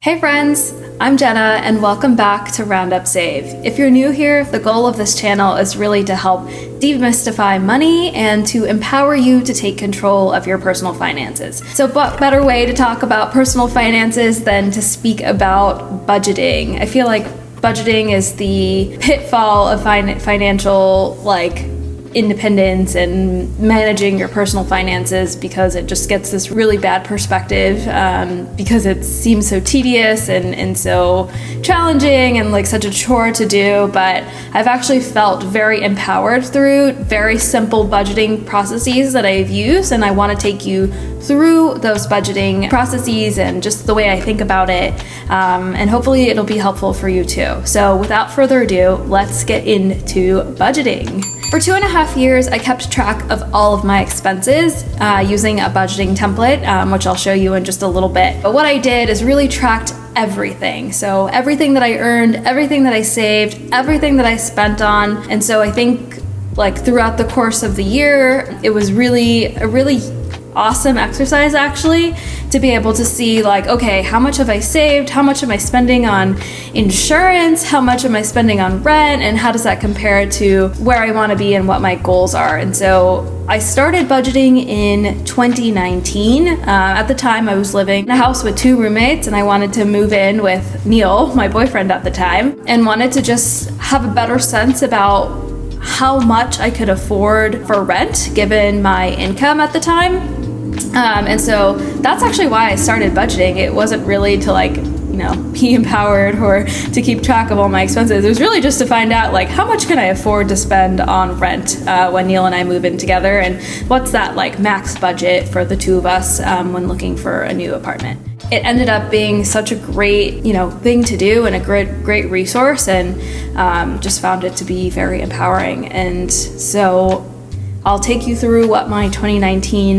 Hey friends, I'm Jenna and welcome back to Roundup Save. If you're new here, the goal of this channel is really to help demystify money and to empower you to take control of your personal finances. So what better way to talk about personal finances than to speak about budgeting? I feel like budgeting is the pitfall of financial independence and managing your personal finances, because it just gets this really bad perspective because it seems so tedious and so challenging and like such a chore to do. But I've actually felt very empowered through very simple budgeting processes that I've used, and I want to take you through those budgeting processes and just the way I think about it, and hopefully it'll be helpful for you too. So without further ado, let's get into budgeting. For 2.5 years, I kept track of all of my expenses using a budgeting template, which I'll show you in just a little bit. But what I did is really tracked everything. So everything that I earned, everything that I saved, everything that I spent on. And so I think throughout the course of the year, it was really a really awesome exercise actually to be able to see okay, how much have I saved? How much am I spending on insurance? How much am I spending on rent? And how does that compare to where I want to be and what my goals are? And so I started budgeting in 2019. At the time I was living in a house with 2 roommates, and I wanted to move in with Neil, my boyfriend at the time, and wanted to just have a better sense about how much I could afford for rent given my income at the time. And so that's actually why I started budgeting. It wasn't really to be empowered or to keep track of all my expenses. It was really just to find out how much can I afford to spend on rent when Neil and I move in together, and what's that max budget for the two of us when looking for a new apartment. It ended up being such a great, thing to do and a great resource, and just found it to be very empowering. And so I'll take you through what my 2019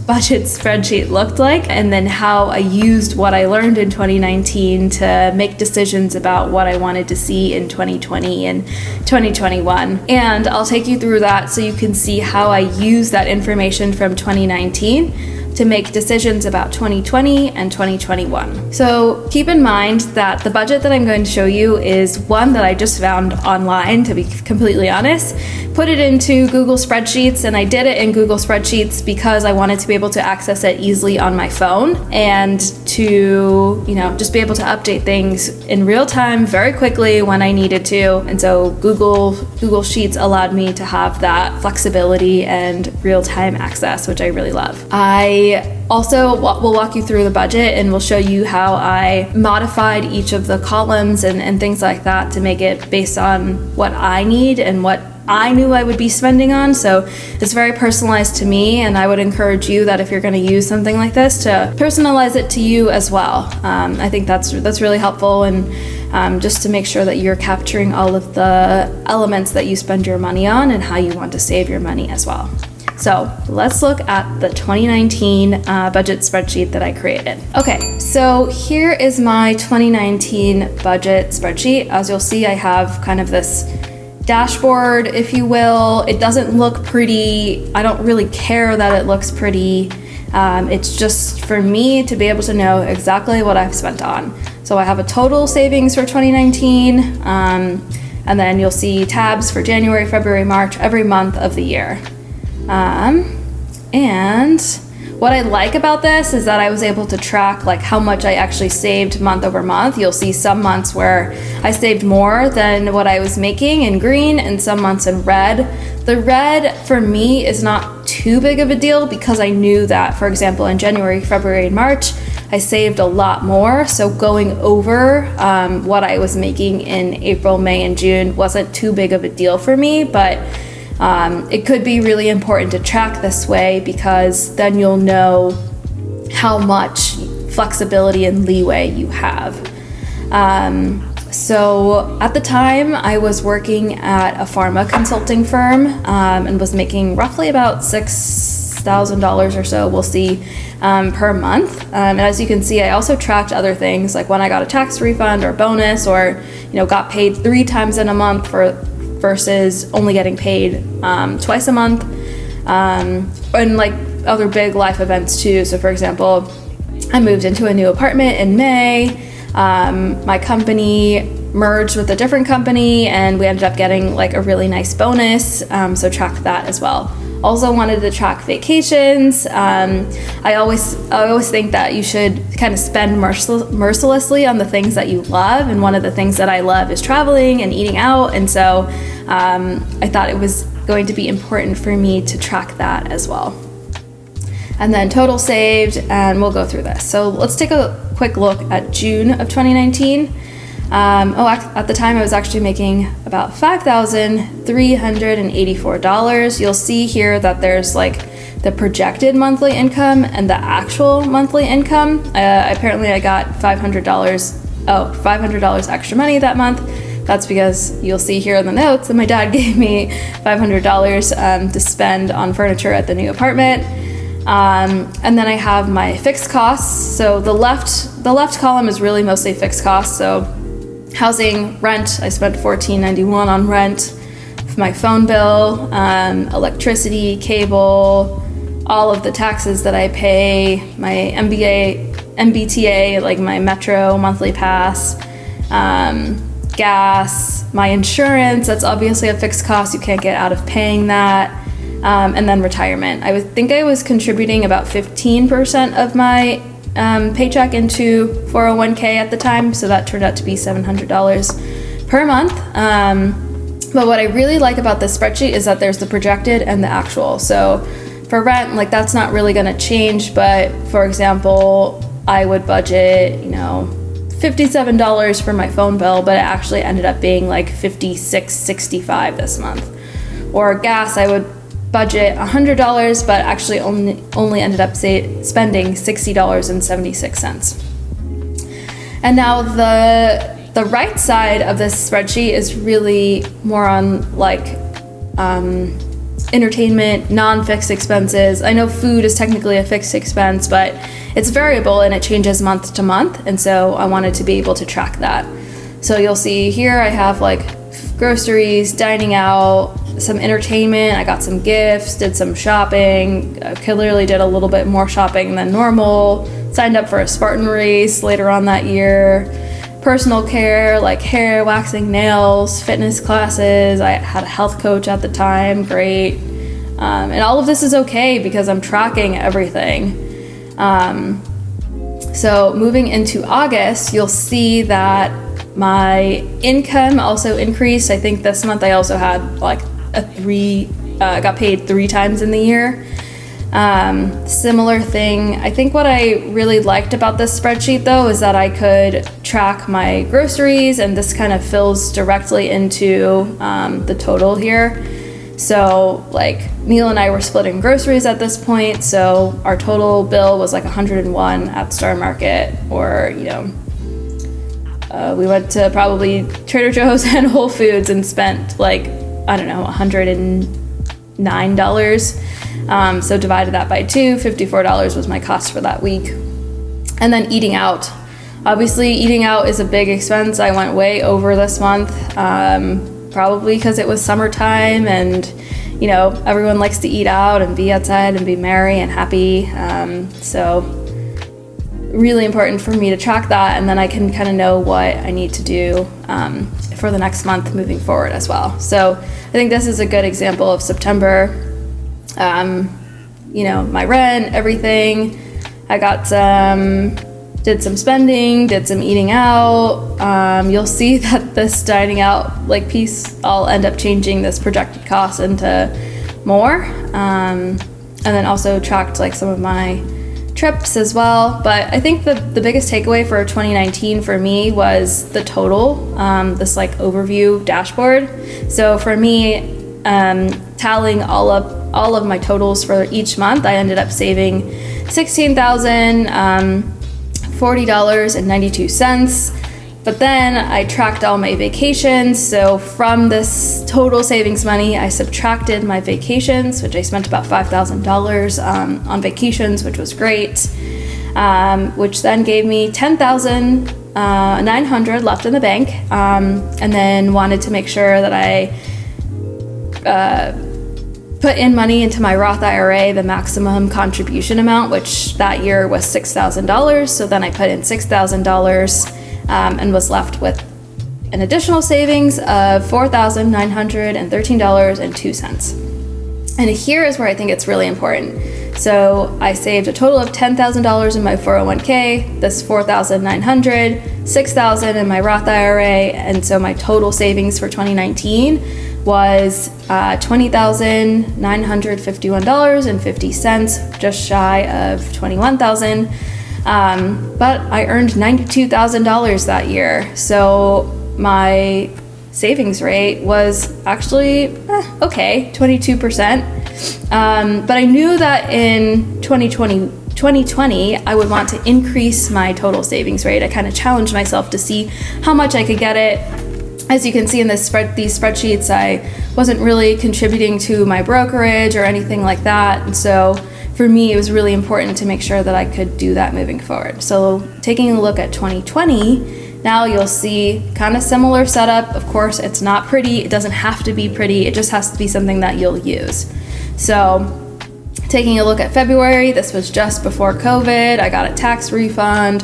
budget spreadsheet looked like, and then how I used what I learned in 2019 to make decisions about what I wanted to see in 2020 and 2021. And I'll take you through that so you can see how I use that information from 2019 to make decisions about 2020 and 2021. So keep in mind that the budget that I'm going to show you is one that I just found online, to be completely honest. Put it into Google Spreadsheets, and I did it in Google Spreadsheets because I wanted to be able to access it easily on my phone and to, just be able to update things in real time very quickly when I needed to. And so Google Sheets allowed me to have that flexibility and real-time access, which I really love. I also will walk you through the budget, and we'll show you how I modified each of the columns and things like that to make it based on what I need and what I knew I would be spending on. So it's very personalized to me, and I would encourage you that if you're going to use something like this, to personalize it to you as well. I think that's really helpful, and just to make sure that you're capturing all of the elements that you spend your money on and how you want to save your money as well. So let's look at the 2019 budget spreadsheet that I created. Okay, so here is my 2019 budget spreadsheet. As you'll see, I have kind of this dashboard, if you will. It doesn't look pretty. I don't really care that it looks pretty. It's just for me to be able to know exactly what I've spent on. So I have a total savings for 2019, and then you'll see tabs for January, February, March, every month of the year. And what I like about this is that I was able to track how much I actually saved month over month. You'll see some months where I saved more than what I was making in green, and some months in red. The red for me is not too big of a deal because I knew that, for example, in January, February, and March, I saved a lot more. So going over what I was making in April, May, and June wasn't too big of a deal for me, but it could be really important to track this way, because then you'll know how much flexibility and leeway you have. So at the time, I was working at a pharma consulting firm, and was making roughly about $6,000 or so, we'll see, per month. And as you can see, I also tracked other things, like when I got a tax refund or bonus, or got paid 3 times in a month versus only getting paid twice a month, and other big life events too. So for example, I moved into a new apartment in May. My company merged with a different company and we ended up getting like a really nice bonus. So track that as well. Also wanted to track vacations. I always think that you should kind of spend mercilessly on the things that you love. And one of the things that I love is traveling and eating out. And so I thought it was going to be important for me to track that as well. And then total saved, and we'll go through this. So let's take a quick look at June of 2019. At the time I was actually making about $5,384. You'll see here that there's like the projected monthly income and the actual monthly income. Apparently I got $500 extra money that month. That's because you'll see here in the notes that my dad gave me $500 to spend on furniture at the new apartment. And then I have my fixed costs. So the left column is really mostly fixed costs. So housing, rent, I spent $14.91 on rent, my phone bill, electricity, cable, all of the taxes that I pay, my MBTA, like my Metro monthly pass, gas, my insurance, that's obviously a fixed cost, you can't get out of paying that, and then retirement. I would think I was contributing about 15% of my paycheck into 401k at the time, so that turned out to be $700 per month. But what I really like about this spreadsheet is that there's the projected and the actual. So for rent, like that's not really going to change, but for example, I would budget, $57 for my phone bill, but it actually ended up being like $56.65 this month. Or gas, I would budget $100, but actually only ended up spending $60.76. And now the right side of this spreadsheet is really more on like entertainment, non-fixed expenses. I know food is technically a fixed expense, but it's variable and it changes month to month, and so I wanted to be able to track that. So you'll see here I have like groceries, dining out, some entertainment, I got some gifts, did some shopping, clearly did a little bit more shopping than normal, signed up for a Spartan race later on that year, personal care, like hair, waxing, nails, fitness classes, I had a health coach at the time, great. And all of this is okay because I'm tracking everything. So moving into August, you'll see that my income also increased. I think this month I also had like got paid 3 times in the year. Similar thing. I think what I really liked about this spreadsheet though is that I could track my groceries, and this kind of fills directly into the total here. So like Neil and I were splitting groceries at this point, so our total bill was like $101 at Star Market, or we went to probably Trader Joe's and Whole Foods and spent like, I don't know, $109. So divided that by 2, $54 was my cost for that week. And then eating out. Obviously, eating out is a big expense. I went way over this month, probably because it was summertime and, everyone likes to eat out and be outside and be merry and happy. So really important for me to track that, and then I can kind of know what I need to do for the next month moving forward as well. So I think this is a good example of September. My rent, everything. I got did some spending, did some eating out. You'll see that this dining out piece, I'll end up changing this projected cost into more. And then also tracked some of my trips as well. But I think the biggest takeaway for 2019 for me was the total, this overview dashboard. So for me, tallying all of my totals for each month, I ended up saving $16,040.92. But then I tracked all my vacations. So from this total savings money, I subtracted my vacations, which I spent about $5,000 on vacations, which was great, which then gave me $10,900 left in the bank, and then wanted to make sure that I put in money into my Roth IRA, the maximum contribution amount, which that year was $6,000. So then I put in $6,000 and was left with an additional savings of $4,913.02. And here is where I think it's really important. So I saved a total of $10,000 in my 401k, this $4,900, $6,000 in my Roth IRA, and so my total savings for 2019 was $20,951.50, just shy of $21,000. But I earned $92,000 that year, so my savings rate was actually okay, 22%. But I knew that in 2020, I would want to increase my total savings rate. I kind of challenged myself to see how much I could get it. As you can see in these spreadsheets, I wasn't really contributing to my brokerage or anything like that. And so for me, it was really important to make sure that I could do that moving forward. So taking a look at 2020, now you'll see kind of similar setup. Of course, it's not pretty. It doesn't have to be pretty. It just has to be something that you'll use. So taking a look at February, this was just before COVID. I got a tax refund,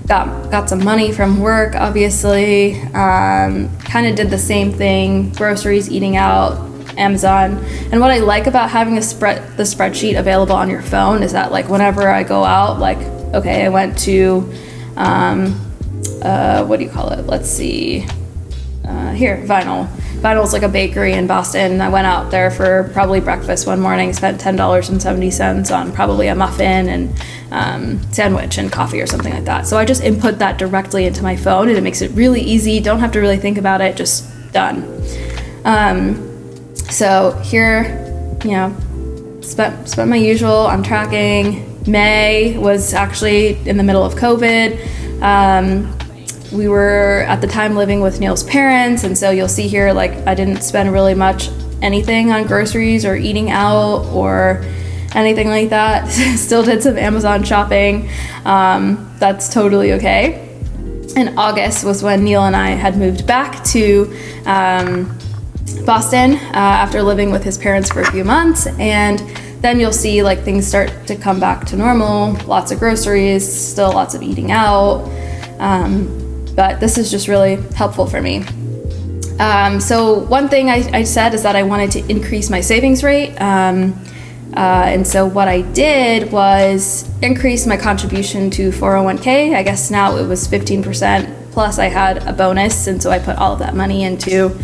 got some money from work, obviously. Kind of did the same thing, groceries, eating out, Amazon. And what I like about having the spreadsheet available on your phone is that like whenever I go out, like, okay, I went to, what do you call it? Let's see, here, Vinyl. Vinyl's like a bakery in Boston. I went out there for probably breakfast one morning, spent $10.70 on probably a muffin and sandwich and coffee or something like that. So I just input that directly into my phone and it makes it really easy. Don't have to really think about it, just done. So here, you know, spent my usual. I'm tracking. May was actually in the middle of COVID. We were at the time living with Neil's parents, and so you'll see here, like, I didn't spend really much anything on groceries or eating out or anything like that. Still did some Amazon shopping. That's totally okay. In August was when Neil and I had moved back to Boston after living with his parents for a few months, and then you'll see like things start to come back to normal. Lots of groceries, still lots of eating out. But this is just really helpful for me. So one thing I said is that I wanted to increase my savings rate. And so what I did was increase my contribution to 401k. I guess now it was 15%, plus I had a bonus, and so I put all of that money into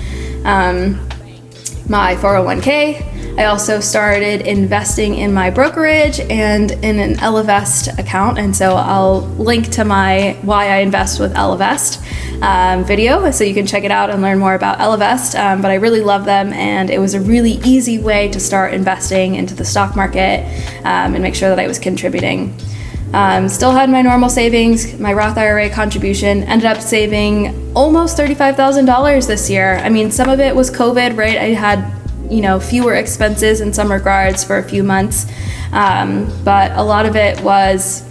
my 401k. I also started investing in my brokerage and in an Ellevest account, and so I'll link to my Why I Invest with Ellevest video, so you can check it out and learn more about Ellevest. But I really love them, and it was a really easy way to start investing into the stock market and make sure that I was contributing. Still had my normal savings, my Roth IRA contribution, ended up saving almost $35,000 this year. I mean, some of it was COVID, right? I had fewer expenses in some regards for a few months. But a lot of it was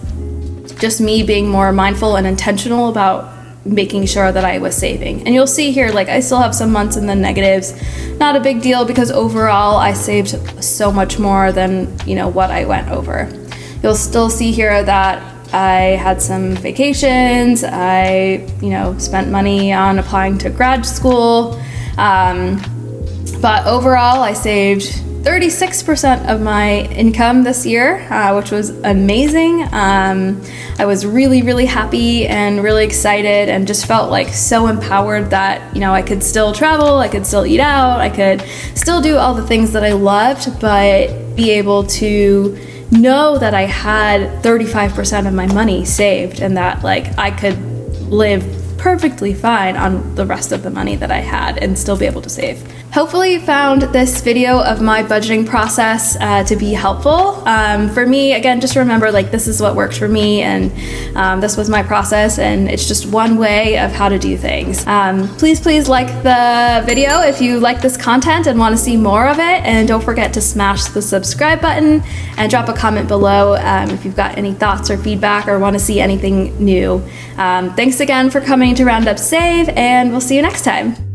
just me being more mindful and intentional about making sure that I was saving. And you'll see here, like, I still have some months in the negatives. Not a big deal, because overall I saved so much more than, what I went over. You'll still see here that I had some vacations. I, spent money on applying to grad school. But overall, I saved 36% of my income this year, which was amazing. I was really, really happy and really excited, and just felt like so empowered that, I could still travel, I could still eat out, I could still do all the things that I loved, but be able to know that I had 35% of my money saved, and that like I could live perfectly fine on the rest of the money that I had and still be able to save. Hopefully you found this video of my budgeting process to be helpful. For me, again, just remember, like, this is what works for me, and this was my process, and it's just one way of how to do things. Please like the video if you like this content and want to see more of it, and don't forget to smash the subscribe button and drop a comment below if you've got any thoughts or feedback or want to see anything new. Thanks again for coming to Roundup Save, and we'll see you next time.